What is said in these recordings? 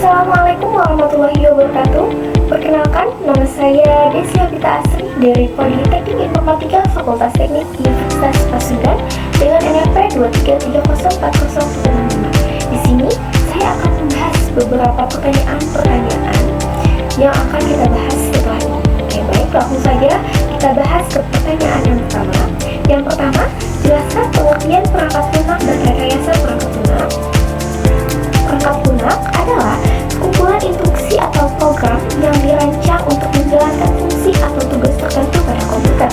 Assalamualaikum warahmatullahi wabarakatuh. Perkenalkan, nama saya Desi Habita Asri dari Prodi Teknik Informatika Fakultas Teknik Universitas Pasundan dengan NRP 2330405. Di sini saya akan membahas beberapa pertanyaan yang akan kita bahas setelah ini. Oke, baik, langsung saja kita bahas ke pertanyaan yang pertama. Yang pertama, jelaskan pengertian perangkat lunak dan rekayasa perangkat lunak. Perangkat lunak adalah kumpulan instruksi atau program yang dirancang untuk menjalankan fungsi atau tugas tertentu pada komputer.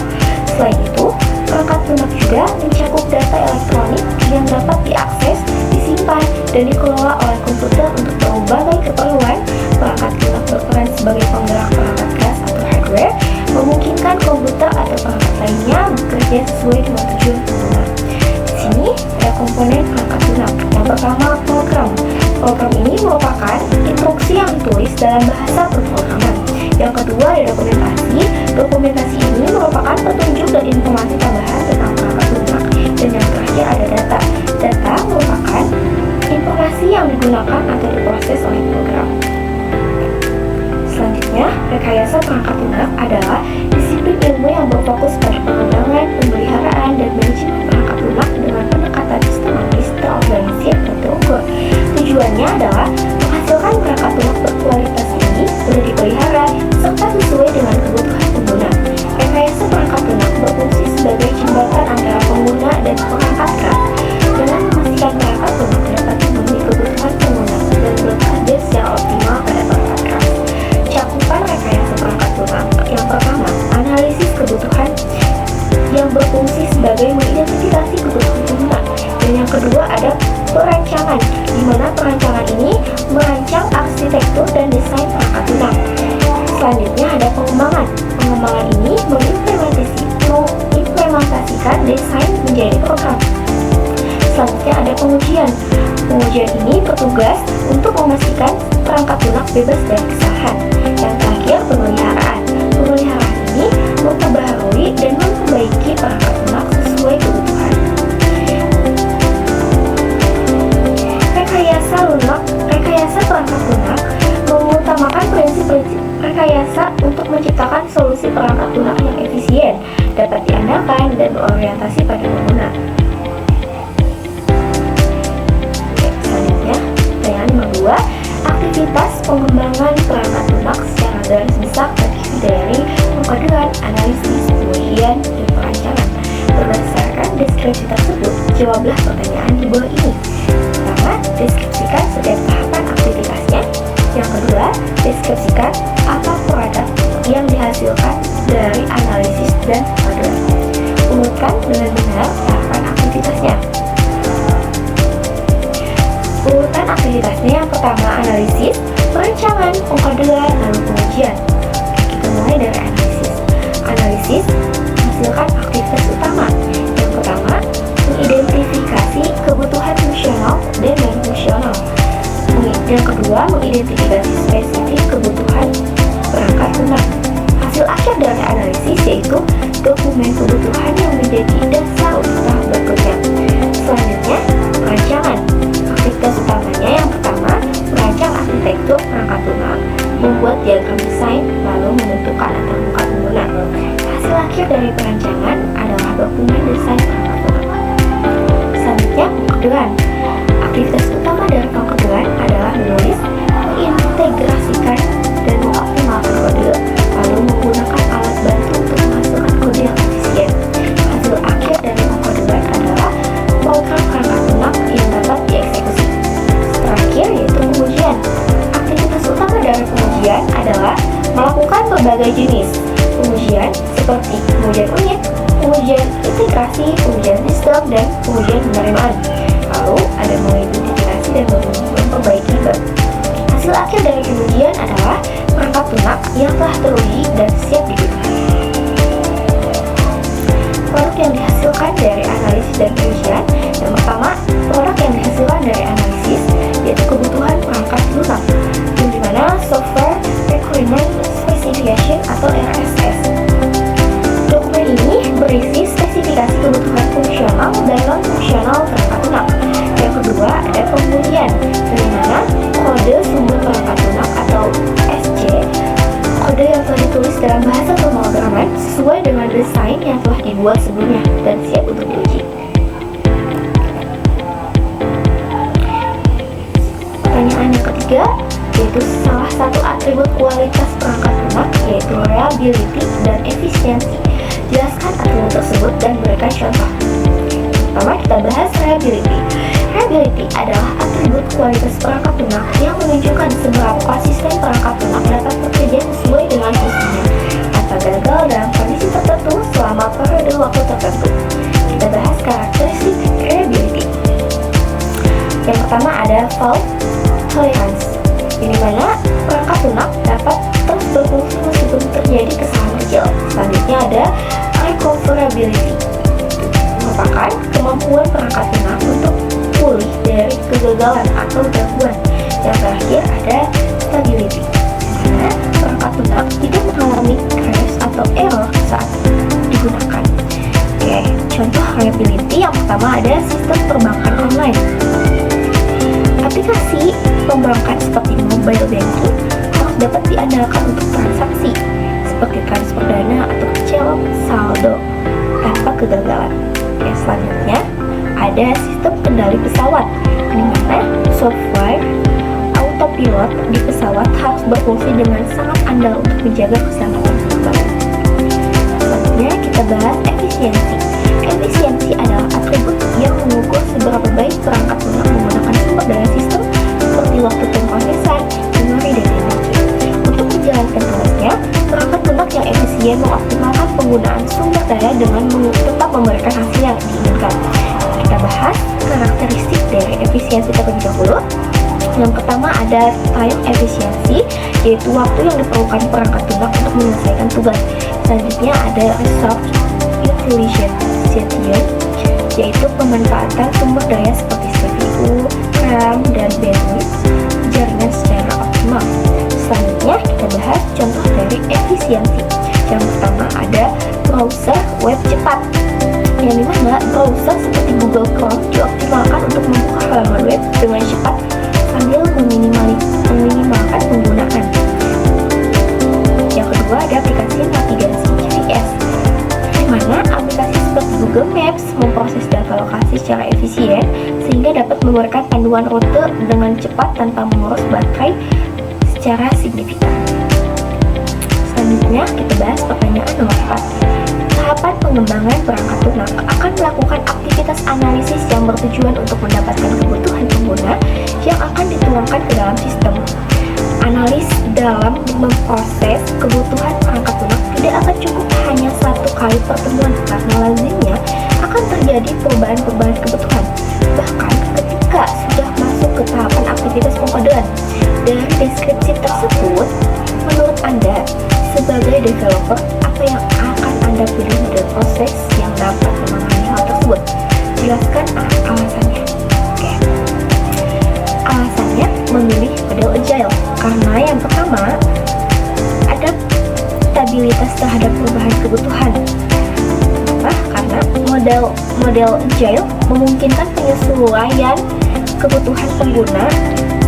Selain itu, perangkat lunak juga mencakup data elektronik yang dapat diakses, disimpan, dan dikelola oleh komputer untuk berbagai keperluan. Perangkat lunak berperan sebagai penggerak perangkat gas atau hardware, memungkinkan komputer atau perangkat lainnya bekerja sesuai dengan tujuan penggunaan. Di sini ada komponen perangkat lunak. Yang pertama, program. Program ini merupakan instruksi yang ditulis dalam bahasa pemrograman. Yang kedua, ada dokumentasi. Dokumentasi ini merupakan petunjuk dan informasi tambahan tentang perangkat lunak. Dan yang terakhir ada data. Data merupakan informasi yang digunakan atau diproses oleh program. Selanjutnya, rekayasa perangkat lunak adalah disiplin ilmu yang berfokus pada pengembangan, pemeliharaan, dan manajemen perangkat lunak dengan pendekatan sistematis, terorganisir, dan terukur. Tujuannya adalah menghasilkan perangkat lunak berkualitas tinggi, mudah dipelihara, serta sesuai dengan kebutuhan pengguna. Rekayasa perangkat lunak berfungsi sebagai jembatan antara pengguna dan perangkat keras, dengan memastikan perangkat lunak dapat memenuhi kebutuhan pengguna dan bekerja secara optimal pada perangkat keras. Cakupan rekayasa perangkat lunak. Yang pertama, analisis kebutuhan yang berfungsi sebagai mengidentifikasi kebutuhan pengguna. Dan yang kedua ada perancangan, di mana perancangan ini merancang arsitektur dan desain perangkat lunak. Selanjutnya ada pengembangan. Pengembangan ini mengimplementasikan desain menjadi program. Selanjutnya ada pengujian. Pengujian ini bertugas untuk memastikan perangkat lunak bebas dari kesalahan. Yang terakhir, pemeliharaan. Pemeliharaan ini memperbaharui dan memperbaiki perangkat lunak sesuai kebutuhan. Rekayasa perangkat lunak mengutamakan prinsip-prinsip rekayasa untuk menciptakan solusi perangkat lunak yang efisien, dapat diandalkan, dan berorientasi pada pengguna. Selanjutnya, pertanyaan nomor 2, aktivitas pengembangan perangkat lunak secara garis besar terdiri dari pengkodean, analisis, pengujian, dan perancangan. Berdasarkan deskripsi tersebut, jawablah pertanyaan di bawah ini. Pertama, deskripsikan setiap tahapan aktivitasnya. Yang kedua, deskripsikan apa produk yang dihasilkan dari analisis dan pengkodean. Urutkan dengan benar tahapan aktivitasnya. Urutan aktivitasnya yang pertama analisis, perancangan, pengkodean, lalu pengujian. Kita mulai dari analisis. Analisis menghasilkan aktivitas utama. Yang pertama, mengidentifikasi kebutuhan fungsional dan non-fungsional. Yang kedua, mengidentifikasi spesifik kebutuhan perangkat lunak. Hasil akhir dari analisis yaitu dokumen kebutuhan yang menjadi dasar untuk tahap berikutnya. Selanjutnya, perancangan. Aktivitas utamanya yang pertama, merancang arsitektur perangkat lunak, membuat diagram desain, lalu menentukan antarmuka pengguna. Hasil akhir dari perancangan adalah dokumen desain perangkat lunak. Selanjutnya, pengkodean. Aktivitas utama dari pengkodean adalah menulis, mengintegrasikan, dan mengoptimalkan kode, lalu menggunakan alat bantu untuk menghasilkan kode yang efisien. Hasil akhir dari pengkodean adalah program perangkat lunak yang dapat dieksekusi. Terakhir yaitu pengujian. Aktivitas utama dari pengujian adalah melakukan berbagai jenis pengujian seperti pengujian unit, pengujian integrasi, pengujian sistem, dan pengujian penerimaan. Lalu ada mengidentifikasi dan memperbaiki bug. Hasil akhir dari pengujian adalah perangkat lunak yang telah teruji dan siap digunakan. Produk yang dihasilkan dari analisis dan pengujian. Yang pertama, produk yang dihasilkan dari analisis yaitu kebutuhan perangkat lunak, yang dimana Software Requirement Specification atau RSS. Dokumen ini berisi spesifikasi kebutuhan fungsional dan non-fungsional perangkat lunak. Yang kedua, ada pengujian, di mana kode sumber perangkat dalam bahasa pemrograman sesuai dengan desain yang telah dibuat sebelumnya dan siap untuk diuji. Pertanyaan yang ketiga, yaitu salah satu atribut kualitas perangkat lunak yaitu reliability dan efisiensi. Jelaskan atribut tersebut dan berikan contoh. Pertama, kita bahas reliability. Reliability adalah atribut kualitas perangkat lunak yang menunjukkan seberapa konsisten perangkat lunak dapat bekerja sesuai dengan fungsinya tanpa gagal dalam kondisi tertentu selama periode waktu tertentu. Kita bahas karakteristik reliability. Yang pertama ada fault tolerance, di mana perangkat lunak dapat terus berfungsi meskipun terjadi kesalahan kecil. Selanjutnya ada recoverability, merupakan kemampuan perangkat lunak untuk pulih dari kegagalan atau gangguan. Yang terakhir ada stability, di mana perangkat lunak tidak mengalami crash atau error saat digunakan. Oke, contoh reliability yang pertama ada sistem perbankan online. Aplikasi pembayaran seperti mobile banking harus dapat diandalkan untuk transaksi seperti transfer dana atau cicilan saldo tanpa kegagalan. Yang selanjutnya ada sistem kendali pesawat, di mana software autopilot di pesawat harus berfungsi dengan sangat andal untuk menjaga keselamatan penerbangan. Selanjutnya kita bahas efisiensi. Efisiensi adalah atribut yang mengukur seberapa baik perangkat lunak menggunakan sumber daya sistem seperti waktu pemrosesan, memori, dan energi. Untuk menjalankan tugasnya, perangkat lunak yang efisien mengoptimalkan penggunaan sumber daya dengan tetap memberikan hasil yang diinginkan. Kita bahas karakteristik dari efisiensi terlebih dahulu. Yang pertama ada time efficiency, yaitu waktu yang diperlukan perangkat lunak untuk menyelesaikan tugas. Selanjutnya ada resource utilization, yaitu pemanfaatan sumber daya seperti CPU, RAM, dan bandwidth jaringan secara optimal. Selanjutnya kita bahas contoh dari efisiensi. Yang pertama ada browser web cepat, yang dimana browser seperti Google Chrome dioptimalkan untuk membuka halaman web dengan cepat sambil meminimalkan penggunaan. Yang kedua ada aplikasi navigasi GPS, di mana aplikasi seperti Google Maps memproses data lokasi secara efisien sehingga dapat memberikan panduan rute dengan cepat tanpa menguras baterai secara signifikan. Selanjutnya kita bahas pertanyaan nomor 4. Tahapan pengembangan perangkat lunak akan melakukan aktivitas analisis yang bertujuan untuk mendapatkan kebutuhan pengguna yang akan dituangkan ke dalam sistem. Analis dalam memproses kebutuhan perangkat lunak tidak akan cukup hanya satu kali pertemuan, karena lazimnya akan terjadi perubahan-perubahan kebutuhan. Bahkan ketika sudah masuk ke tahapan aktivitas pengkodean. Dari deskripsi tersebut, menurut Anda sebagai developer, apa yang akan Anda pilih model proses yang dapat menangani hal tersebut? Jelaskan alasannya. Oke. Alasannya memilih model agile karena yang pertama ada stabilitas terhadap perubahan kebutuhan. Kenapa? Karena model agile memungkinkan penyesuaian kebutuhan pengguna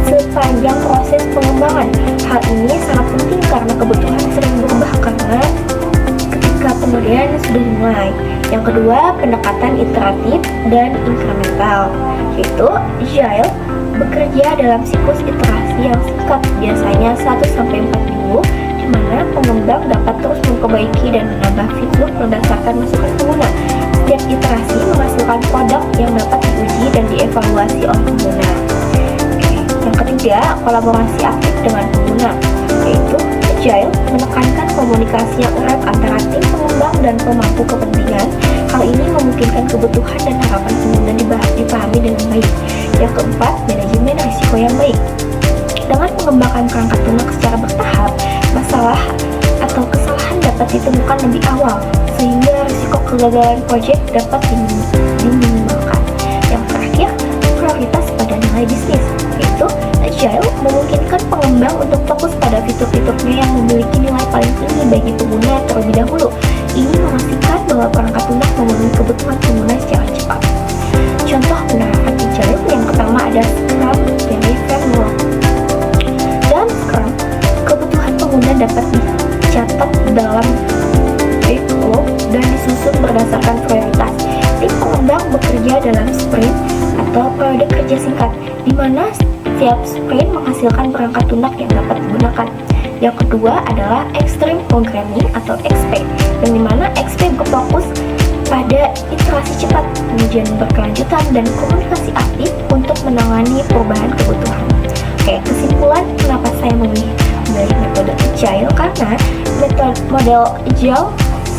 sepanjang proses pengembangan. Hal ini sangat penting karena kebutuhan sering berubah karena ketika kemudian sudah dimulai. Yang kedua, pendekatan iteratif dan inkremental, yaitu agile bekerja dalam siklus iterasi yang singkat, biasanya 1-4 minggu, di mana pengembang dapat terus memperbaiki dan menambah fitur berdasarkan masukan pengguna. Setiap iterasi menghasilkan produk yang dapat diuji dan dievaluasi oleh pengguna. Yang ketiga, kolaborasi aktif dengan pengguna, yaitu agile menekankan komunikasi yang erat antara tim pengembang dan pemangku kepentingan. Hal ini memungkinkan kebutuhan dan harapan pengguna dipahami dengan baik. Yang keempat, manajemen risiko yang baik. Dengan mengembangkan perangkat lunak secara bertahap, masalah atau kesalahan dapat ditemukan lebih awal, sehingga risiko kegagalan proyek dapat diminimalkan. Yang terakhir, prioritas pada nilai bisnis, yaitu agile memungkinkan pengembang untuk fokus pada fitur-fiturnya yang memiliki nilai paling tinggi bagi pengguna terlebih dahulu. Ini memastikan bahwa perangkat lunak memenuhi kebutuhan pengguna secara cepat. Contoh penerapan agile yang pertama ada Scrum dari framework. Dalam Scrum, kebutuhan pengguna dapat dicatat dalam backlog dan disusun berdasarkan prioritas. Tim pengembang bekerja dalam sprint atau periode kerja singkat, di mana setiap sprint menghasilkan perangkat lunak yang dapat digunakan. Yang kedua adalah Extreme Programming atau XP, yang dimana XP berfokus pada iterasi cepat, pengujian berkelanjutan, dan komunikasi aktif untuk menangani perubahan kebutuhan. Oke, kesimpulan kenapa saya memilih metode Agile, karena model Agile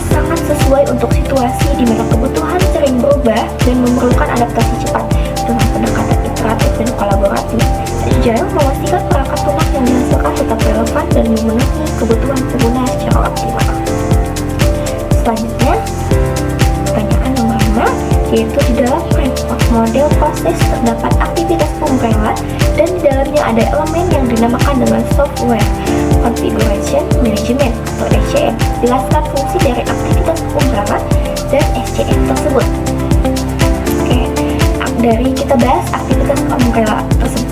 sangat sesuai untuk situasi di mana kebutuhan sering berubah dan memerlukan adaptasi cepat. Dengan pendekatan iteratif dan kolaboratif, Agile memastikan perangkat lunak yang dihasilkan tetap relevan dan memenuhi kebutuhan pengguna secara optimal. Selanjutnya, pertanyaan nomor 5, yaitu di dalam framework model proses terdapat aktivitas pemrela dan di dalamnya ada elemen yang dinamakan dengan Software Configuration Management atau SCM. Jelaskan fungsi dari aktivitas pemrela dan SCM tersebut. Oke, dari kita bahas aktivitas pemrela tersebut,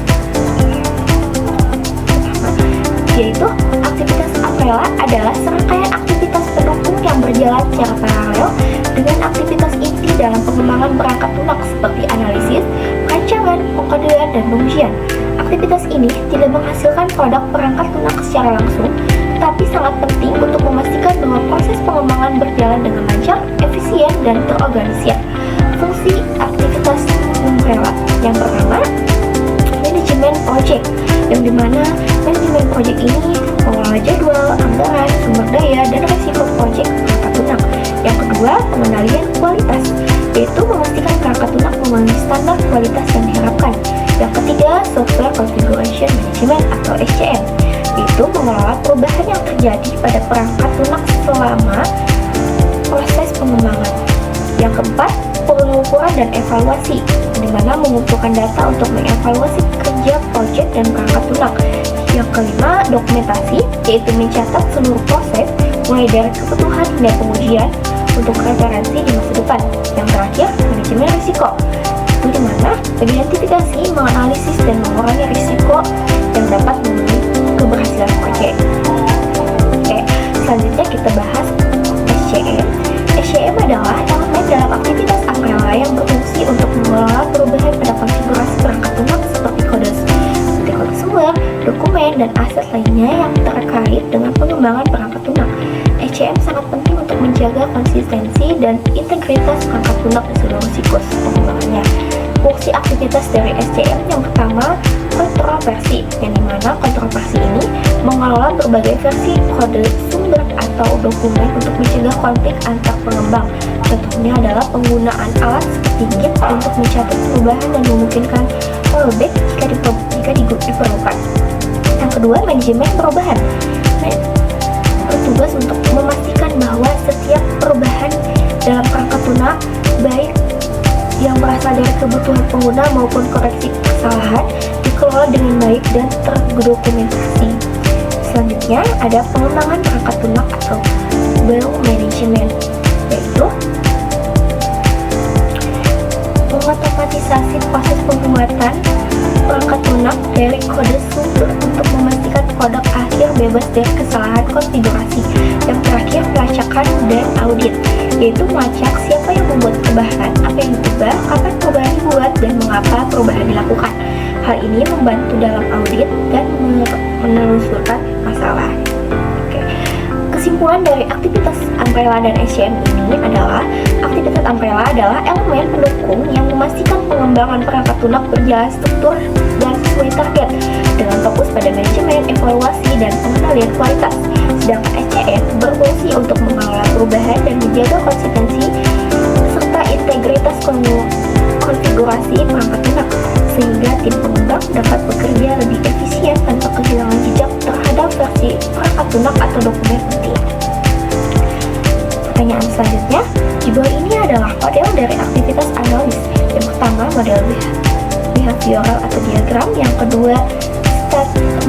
yaitu aktivitas umbrella adalah serangkaian aktivitas pendukung yang berjalan secara paralel dengan aktivitas inti dalam pengembangan perangkat lunak seperti analisis, perancangan, pengkodean, dan pengujian. Aktivitas ini tidak menghasilkan produk perangkat lunak secara langsung, tetapi sangat penting untuk memastikan bahwa proses pengembangan berjalan dengan lancar, efisien, dan terorganisir. Fungsi aktivitas umbrella yang pertama, manajemen project, yang dimana manajemen project ini mengelola jadwal, anggaran, sumber daya, dan risiko project perangkat lunak. Yang kedua, pengendalian kualitas, yaitu memastikan perangkat lunak memenuhi standar kualitas yang diharapkan. Yang ketiga, Software Configuration Management atau SCM, yaitu mengelola perubahan yang terjadi pada perangkat lunak selama proses pengembangan. Yang keempat, pengukuran dan evaluasi, di mana mengumpulkan data untuk mengevaluasi kerja proyek dan perangkat lunak. Yang kelima, dokumentasi, yaitu mencatat seluruh proses mulai dari kebutuhan hingga pengujian untuk referensi di masa depan. Yang terakhir, manajemen risiko, itu di mana mengidentifikasi, menganalisis, dan mengurangi risiko yang dapat memenuhi keberhasilan proyek. Oke, selanjutnya kita bahas SCM. SCM adalah elemen dalam aktivitas umbrella yang berfungsi untuk mengelola perubahan pada konfigurasi perangkat lunak seperti kode sumber, dokumen, dan aset lainnya yang terkait dengan pengembangan perangkat lunak. SCM sangat penting untuk menjaga konsistensi dan integritas perangkat lunak di seluruh siklus pengembangannya. Fungsi aktivitas dari SCM yang pertama, kontrol versi, yang dimana kontrol versi ini mengelola berbagai versi kode sumber atau dokumen untuk mencegah konflik antar pengembang. Contohnya adalah penggunaan alat seperti Git untuk mencatat perubahan dan memungkinkan rollback jika diperlukan. Yang kedua, manajemen perubahan, bertugas untuk memastikan bahwa setiap perubahan dalam perangkat lunak, baik yang berasal dari kebutuhan pengguna maupun koreksi kesalahan, dikelola dengan baik dan terdokumentasi. Selanjutnya ada pengembangan perangkat lunak atau build management, yaitu mengotomatisasi proses pembuatan perangkat lunak dari kode sumber untuk memastikan produk akhir bebas dari kesalahan konfigurasi. Yang terakhir, pelacakan dan audit, yaitu melacak siapa yang membuat perubahan, apa yang diubah, kapan perubahan dibuat, dan mengapa perubahan dilakukan. Hal ini membantu dalam audit dan menelusurkan masalah. Kesimpulan dari aktivitas umbrella dan SCM ini adalah aktivitas umbrella adalah elemen pendukung yang memastikan pengembangan perangkat lunak berjalan struktur dan sesuai target dengan fokus pada manajemen, evaluasi, dan pengendalian kualitas. Sedangkan SCM berfungsi untuk mengelola perubahan dan menjaga konsistensi serta integritas konfigurasi perangkat lunak sehingga tim pengembang dapat bekerja lebih efisien tanpa kehilangan jejak terhadap versi perangkat lunak atau dokumen penting. Pertanyaan selanjutnya, di bawah ini adalah model dari aktivitas analis. Yang pertama, model behavioral atau diagram. Yang kedua,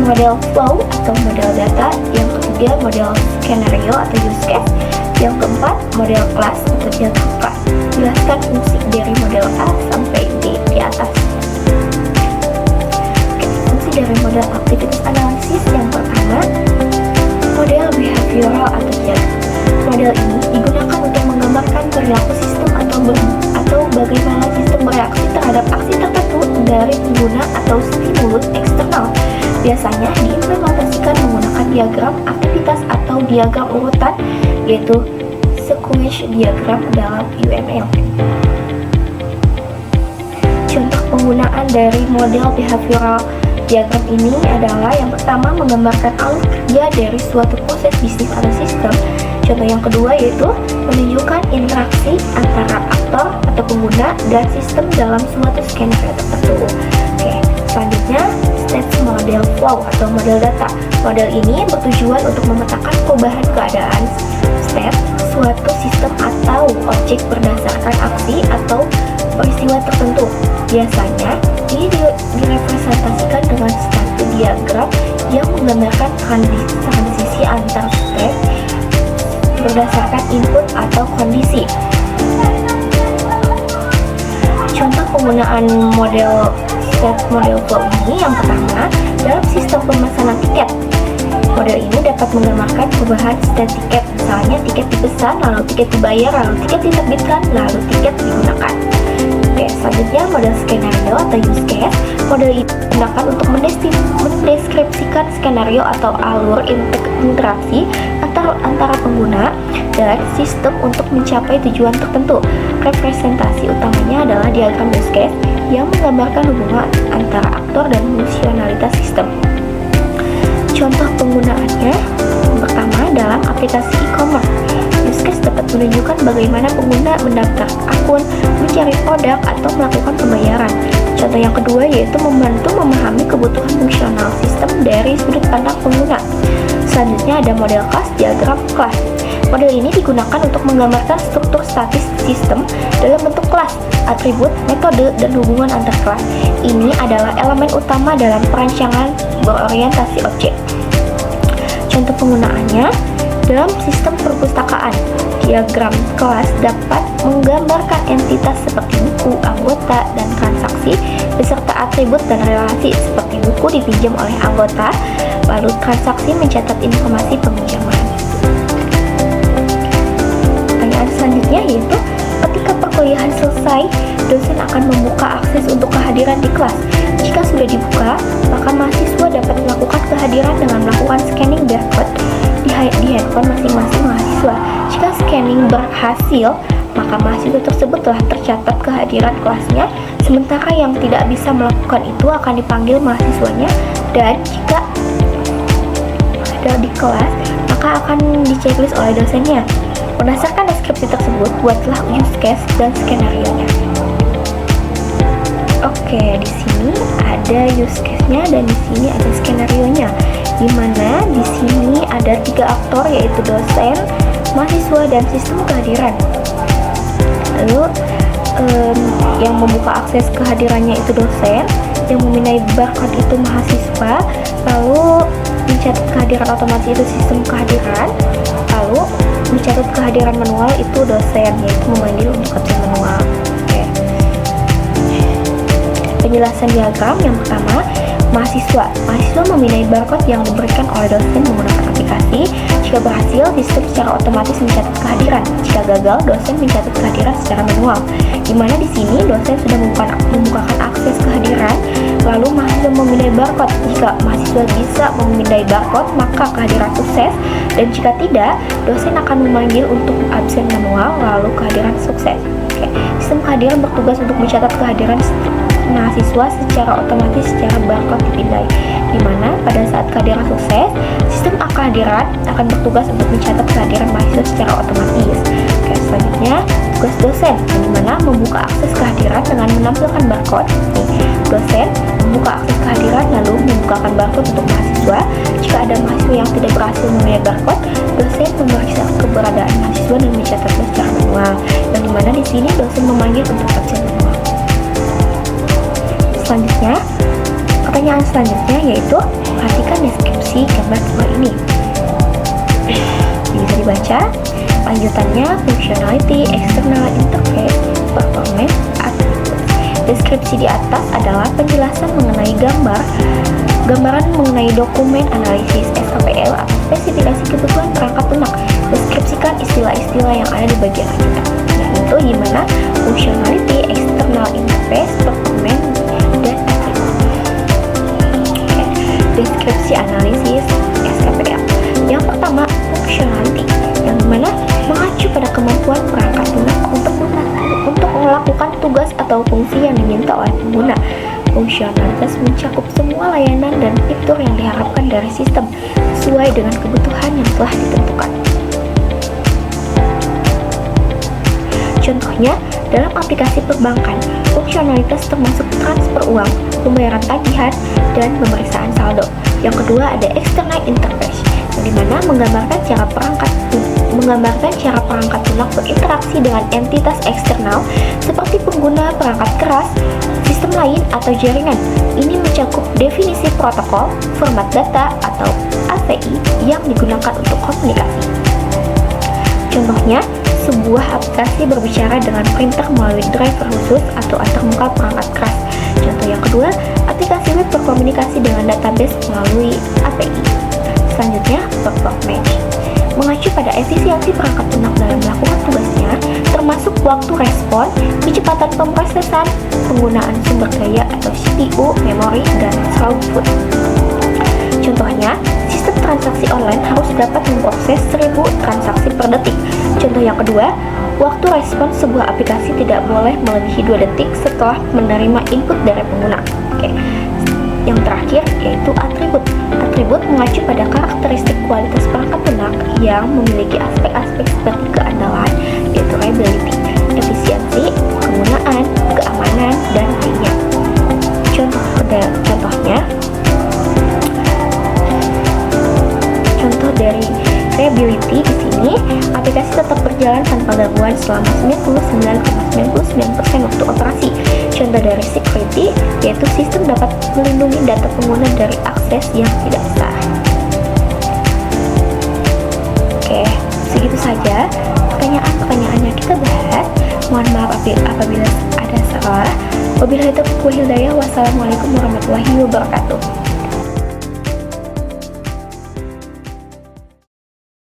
model flow atau model data. Yang ketiga, model skenario atau use case. Yang keempat, model kelas atau diagram. Jelaskan fungsi dari model A sampai D di atas. Fungsi dari model aktivitas analisis yang pertama, model behavioral atau diagram. biasanya diimplementasikan menggunakan diagram aktivitas atau diagram urutan, yaitu sequence diagram dalam UML. Contoh penggunaan dari model behavioral diagram ini adalah yang pertama menggambarkan alur kerja dari suatu proses bisnis atau sistem. Contoh yang kedua yaitu menunjukkan interaksi antara aktor atau pengguna dan sistem dalam suatu skenario tertentu. Oke, selanjutnya state model flow atau model data. Model ini bertujuan untuk memetakan perubahan keadaan state suatu sistem atau objek berdasarkan aksi atau peristiwa tertentu. Biasanya ini direpresentasikan dengan suatu diagram yang menggambarkan transisi antar state berdasarkan input atau kondisi. Contoh penggunaan model state model flow ini yang pertama dalam sistem pemesanan tiket. Model ini dapat menggambarkan perubahan state tiket, misalnya tiket dipesan, lalu tiket dibayar, lalu tiket diterbitkan, lalu tiket digunakan. Oke, selanjutnya model skenario atau use case. Model ini digunakan untuk mendeskripsikan skenario atau alur interaksi antara pengguna dan sistem untuk mencapai tujuan tertentu. Representasi utamanya adalah diagram use case yang menggambarkan hubungan antara aktor dan fungsionalitas sistem. Contoh penggunaannya pertama dalam aplikasi e-commerce. Use case dapat menunjukkan bagaimana pengguna mendaftar akun, mencari produk, atau melakukan pembayaran. Contoh yang kedua yaitu membantu memahami kebutuhan fungsional sistem dari sudut pandang pengguna. Selanjutnya ada model kelas diagram kelas. Model ini digunakan untuk menggambarkan struktur statis sistem dalam bentuk kelas, atribut, metode, dan hubungan antar kelas. Ini adalah elemen utama dalam perancangan berorientasi objek. Contoh penggunaannya dalam sistem perpustakaan. Diagram kelas dapat menggambarkan entitas seperti buku, anggota, dan transaksi beserta atribut dan relasi seperti buku dipinjam oleh anggota, lalu transaksi mencatat informasi peminjaman. Pertanyaan selanjutnya yaitu ketika perkuliahan selesai, dosen akan membuka akses untuk kehadiran di kelas. Jika sudah dibuka, maka mahasiswa dapat melakukan kehadiran dengan melakukan scanning barcode di handphone masing-masing mahasiswa. Jika scanning berhasil, maka mahasiswa tersebut telah tercatat kehadiran kelasnya, sementara yang tidak bisa melakukan itu akan dipanggil mahasiswanya, dan jika ada di kelas, maka akan diceklis oleh dosennya. Berdasarkan deskripsi tersebut, buatlah use case dan skenario-nya. Oke, di sini ada use case-nya dan di sini ada skenario-nya. Di mana di sini ada 3 aktor yaitu dosen, mahasiswa, dan sistem kehadiran. Lalu yang membuka akses kehadirannya itu dosen, yang memindai barcode itu mahasiswa, lalu mencatat kehadiran otomatis itu sistem kehadiran, lalu mencatat kehadiran manual itu dosen, yaitu memanggil untuk absen manual. Oke. Penjelasan diagram yang pertama, mahasiswa memindai barcode yang diberikan oleh dosen menggunakan aplikasi. Jika berhasil, sistem secara otomatis mencatat kehadiran. Jika gagal, dosen mencatat kehadiran secara manual. Dimana di sini dosen sudah membukakan akses kehadiran, lalu mahasiswa memindai barcode. Jika mahasiswa bisa memindai barcode, maka kehadiran sukses. Dan jika tidak, dosen akan memanggil untuk absen manual, lalu kehadiran sukses. Oke. Sistem kehadiran bertugas untuk mencatat kehadiran mahasiswa secara otomatis secara barcode dipindai, di mana pada saat kehadiran sukses, sistem kehadiran akan bertugas untuk mencatat kehadiran mahasiswa secara otomatis. Oke, selanjutnya tugas dosen, di mana membuka akses kehadiran dengan menampilkan barcode. Dosen membuka akses kehadiran lalu membukakan barcode untuk mahasiswa. Jika ada mahasiswa yang tidak berhasil memilih barcode, dosen memeriksa keberadaan mahasiswa dan mencatatnya secara manual. Dan di mana di sini dosen memanggil untuk absen manual. Selanjutnya, pertanyaan selanjutnya yaitu perhatikan deskripsi gambar 2 ini. Bisa dibaca. Lanjutannya, functionality, external interface, performance, attributes. Deskripsi di atas adalah penjelasan mengenai gambaran mengenai dokumen analisis SKPL atau spesifikasi kebutuhan perangkat lunak. Deskripsikan istilah-istilah yang ada di bagian lanjutan, yaitu gimana functionality, external interface, performance, dan attribute. deskripsi analisis SKPL. Yang pertama, functionality, yang dimana mengacu pada kemampuan perangkat lunak untuk melakukan tugas atau fungsi yang diminta oleh pengguna. Fungsionalitas mencakup semua layanan dan fitur yang diharapkan dari sistem sesuai dengan kebutuhan yang telah ditentukan. Contohnya, dalam aplikasi perbankan, fungsionalitas termasuk transfer uang, pembayaran tagihan, dan pemeriksaan saldo. Yang kedua ada external interface, yang dimana menggambarkan cara perangkat lunak berinteraksi dengan entitas eksternal seperti pengguna perangkat keras, sistem lain, atau jaringan. Ini mencakup definisi protokol, format data, atau API yang digunakan untuk komunikasi. Contohnya, sebuah aplikasi berbicara dengan printer melalui driver khusus atau antarmuka perangkat keras. Contoh yang kedua, aplikasi web berkomunikasi dengan database melalui API. Selanjutnya, performance. Mengacu pada efisiensi perangkat lunak dalam melakukan tugasnya, termasuk waktu respon, kecepatan pemrosesan, penggunaan sumber daya atau CPU, memori, dan throughput. Contohnya, sistem transaksi online harus dapat memproses 1000 transaksi per detik. Contoh yang kedua, waktu respon sebuah aplikasi tidak boleh melebihi 2 detik setelah menerima input dari pengguna. Oke. Yang terakhir yaitu atribut. Atribut mengacu pada karakteristik kualitas perangkat lunak yang memiliki aspek-aspek seperti keandalan, yaitu reliability, efisiensi, penggunaan, keamanan, dan lainnya. Contoh dari reliability di sini, aplikasi tetap berjalan tanpa gangguan selama 99,99% waktu operasi. Contoh dari security, yaitu sistem dapat melindungi data pengguna dari akses yang tidak sah. Oke, segitu saja pertanyaan-pertanyaan yang kita bahas. Mohon maaf apabila ada salah. Wabillahi taufiq wal hidayah. Wassalamualaikum warahmatullahi wabarakatuh.